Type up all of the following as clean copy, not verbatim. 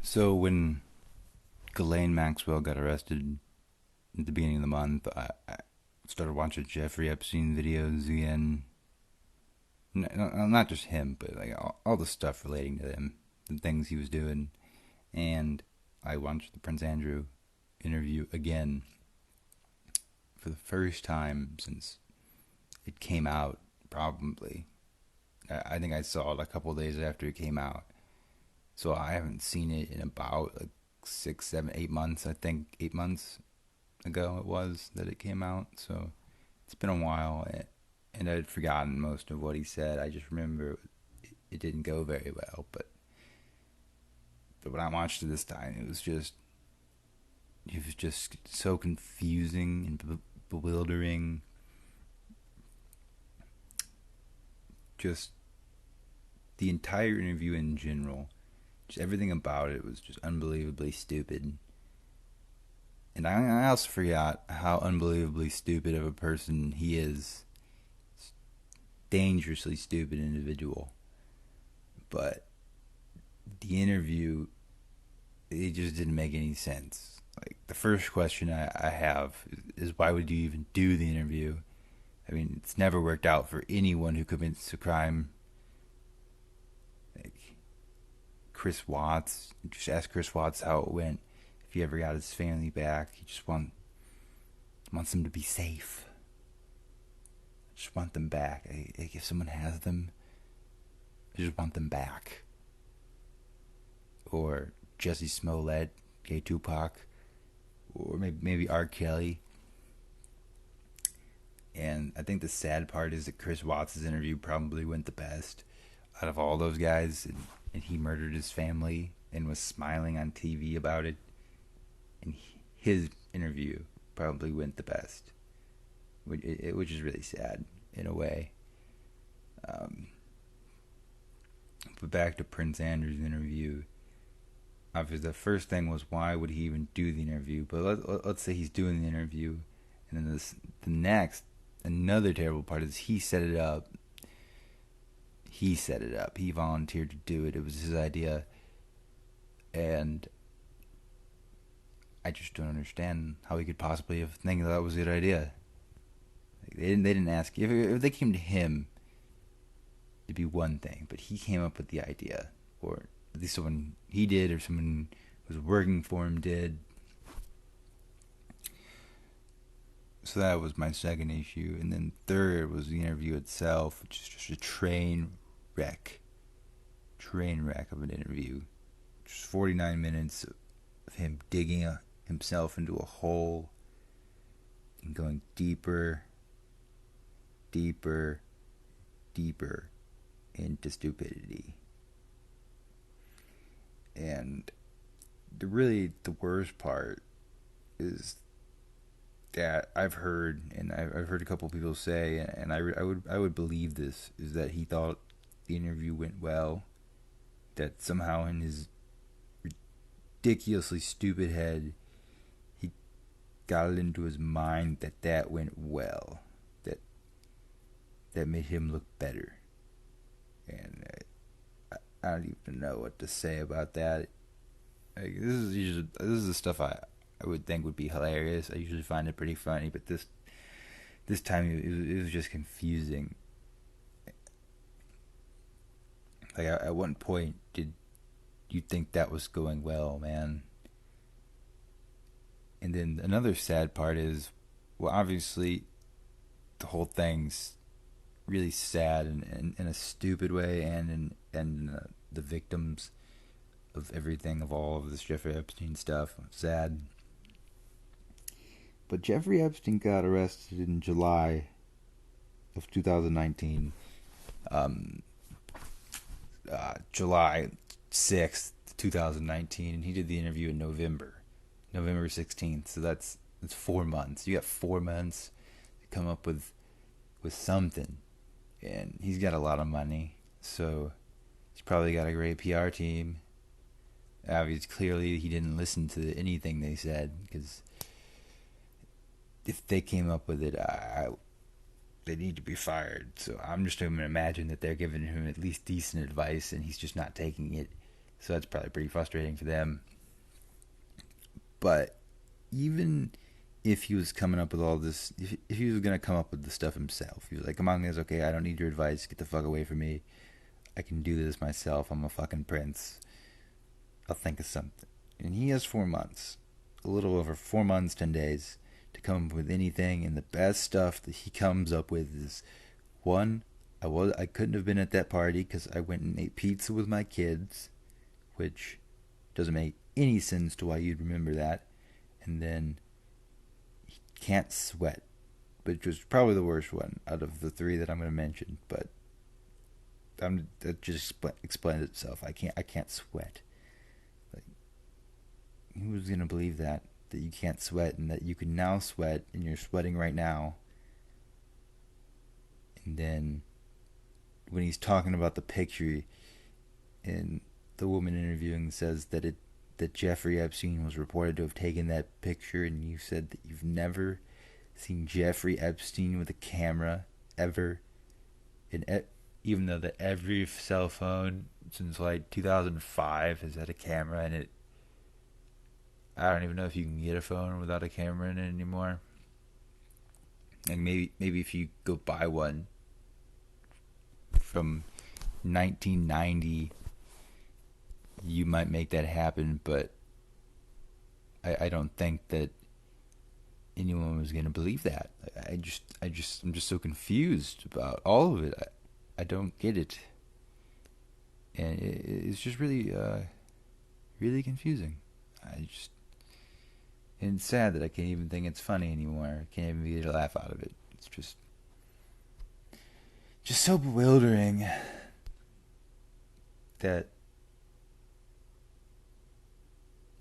So when Ghislaine Maxwell got arrested at the beginning of the month, I started watching Jeffrey Epstein videos again. Not just him, but like all the stuff relating to him, the things he was doing, and I watched the Prince Andrew interview again for the first time since it came out. Probably, I think I saw it a couple of days after it came out, so I haven't seen it in about like 6, 7, 8 months. I think 8 months ago it was that it came out. So it's been a while, and I'd forgotten most of what he said. I just remember it didn't go very well. But when I watched it this time, it was just so confusing and bewildering. Just the entire interview in general, just everything about it was just unbelievably stupid. And I also forgot how unbelievably stupid of a person he is. Dangerously stupid individual. But the interview, it just didn't make any sense. Like, the first question I have is why would you even do the interview? I mean, it's never worked out for anyone who commits a crime. Like Chris Watts, just ask Chris Watts how it went. If he ever got his family back, he just wants them to be safe. I just want them back. If someone has them, I just want them back. Or Jesse Smollett, gay Tupac, or maybe R. Kelly. And I think the sad part is that Chris Watts' interview probably went the best out of all those guys, and he murdered his family and was smiling on TV about it. And his interview probably went the best, which is really sad in a way. But back to Prince Andrew's interview. Obviously, the first thing was why would he even do the interview? But let's say he's doing the interview, and then another terrible part is he set it up. He set it up. He volunteered to do it. It was his idea, and I just don't understand how he could possibly have think that was a good idea. Like, they didn't ask if they came to him. It'd be one thing, but he came up with the idea, or at least someone he did, or someone who was working for him did. So that was my second issue. And then third was the interview itself, which is just a train wreck. Train wreck of an interview. Just 49 minutes of him digging himself into a hole and going deeper, deeper, deeper into stupidity. And the worst part is that I've heard, and I've heard a couple people say, and I would believe this, is that he thought the interview went well, that somehow in his ridiculously stupid head, he got it into his mind that went well, that made him look better, and I don't even know what to say about that. Like, this is the stuff I would think would be hilarious. I usually find it pretty funny, but this time it was just confusing. Like, at one point, did you think that was going well, man? And then another sad part is, well, obviously, the whole thing's really sad in a stupid way, and the victims of everything, of all of this Jeffrey Epstein stuff, sad. But Jeffrey Epstein got arrested in July of 2019. July 6th, 2019, and he did the interview in November 16th. So that's 4 months. You got 4 months to come up with something, and he's got a lot of money, so he's probably got a great PR team. Obviously, clearly he didn't listen to anything they said, because if they came up with it, they need to be fired. So I'm just going to imagine that they're giving him at least decent advice, and he's just not taking it. So that's probably pretty frustrating for them. But even if he was coming up with all this, if he was going to come up with the stuff himself, he was like, come on guys, okay, I don't need your advice, get the fuck away from me, I can do this myself, I'm a fucking prince, I'll think of something. And he has 4 months, a little over 4 months, 10 days, to come up with anything, and the best stuff that he comes up with is, one, I couldn't have been at that party because I went and ate pizza with my kids, which doesn't make any sense to why you'd remember that. And then he can't sweat, which was probably the worst one out of the 3 that I'm going to mention. But that just explains itself. I can't sweat. Like, who was going to believe that you can't sweat and that you can now sweat and you're sweating right now? And then when he's talking about the picture, and the woman interviewing says that Jeffrey Epstein was reported to have taken that picture, and you said that you've never seen Jeffrey Epstein with a camera ever. And even though that every cell phone since like 2005 has had a camera in it, I don't even know if you can get a phone without a camera in it anymore. And maybe if you go buy one from 1990, you might make that happen, but I don't think that anyone was going to believe that. I'm just so confused about all of it. I don't get it, and it's just really really confusing. And it's sad that I can't even think it's funny anymore. I can't even get a laugh out of it. It's just so bewildering that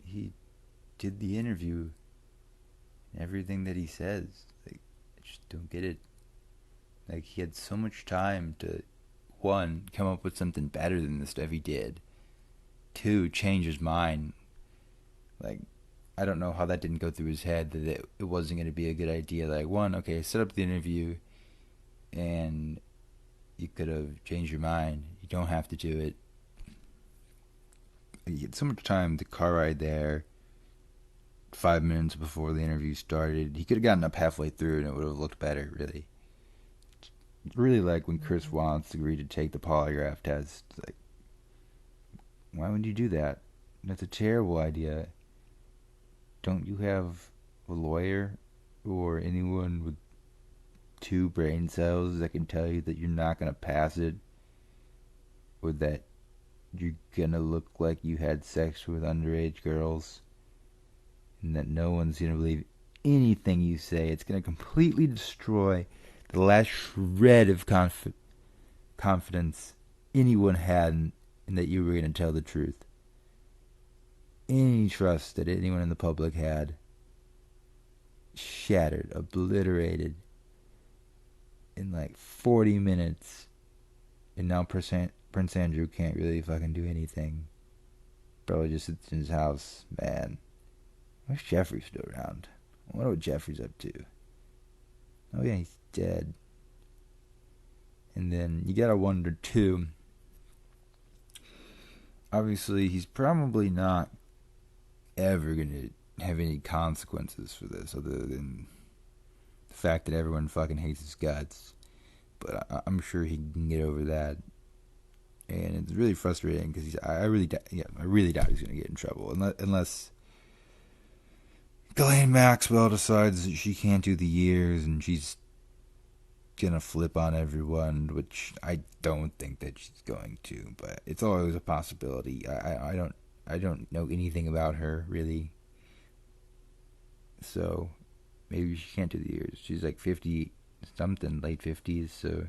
he did the interview and everything that he says. Like, I just don't get it. Like, he had so much time to, 1, come up with something better than the stuff he did. 2, change his mind. Like, I don't know how that didn't go through his head, that it wasn't going to be a good idea. Like, 1, okay, set up the interview and you could have changed your mind. You don't have to do it. He had so much time, the car ride there, 5 minutes before the interview started. He could have gotten up halfway through and it would have looked better, really. Really like when Chris Watts agreed to take the polygraph test. Like, why would you do that? That's a terrible idea. Don't you have a lawyer or anyone with 2 brain cells that can tell you that you're not going to pass it, or that you're going to look like you had sex with underage girls, and that no one's going to believe anything you say? It's going to completely destroy the last shred of confidence anyone had in that you were going to tell the truth. Any trust that anyone in the public had, shattered, obliterated in like 40 minutes. And now Prince Andrew can't really fucking do anything. Probably just sits in his house. Man, I wish Jeffrey's still around. I wonder what Jeffrey's up to. Oh yeah, he's dead. And then you gotta wonder too, obviously he's probably not ever gonna have any consequences for this other than the fact that everyone fucking hates his guts. But I'm sure he can get over that. And it's really frustrating because I really doubt he's gonna get in trouble unless Ghislaine Maxwell decides that she can't do the years and she's gonna flip on everyone, which I don't think that she's going to, but it's always a possibility. I don't know anything about her really, so maybe she can't do the years. She's like 50 something, late 50s, so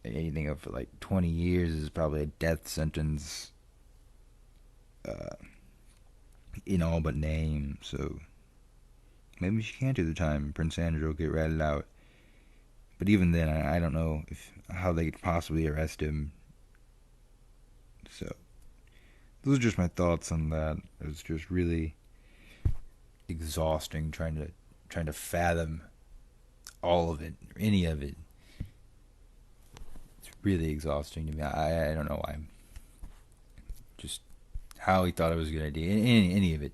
anything up for like 20 years is probably a death sentence in all but name. So maybe she can't do the time. Prince Andrew will get ratted out. But even then, I don't know how they could possibly arrest him. So those are just my thoughts on that. It's just really exhausting trying to fathom all of it, or any of it. It's really exhausting to me. I don't know why. how he thought it was a good idea, any of it.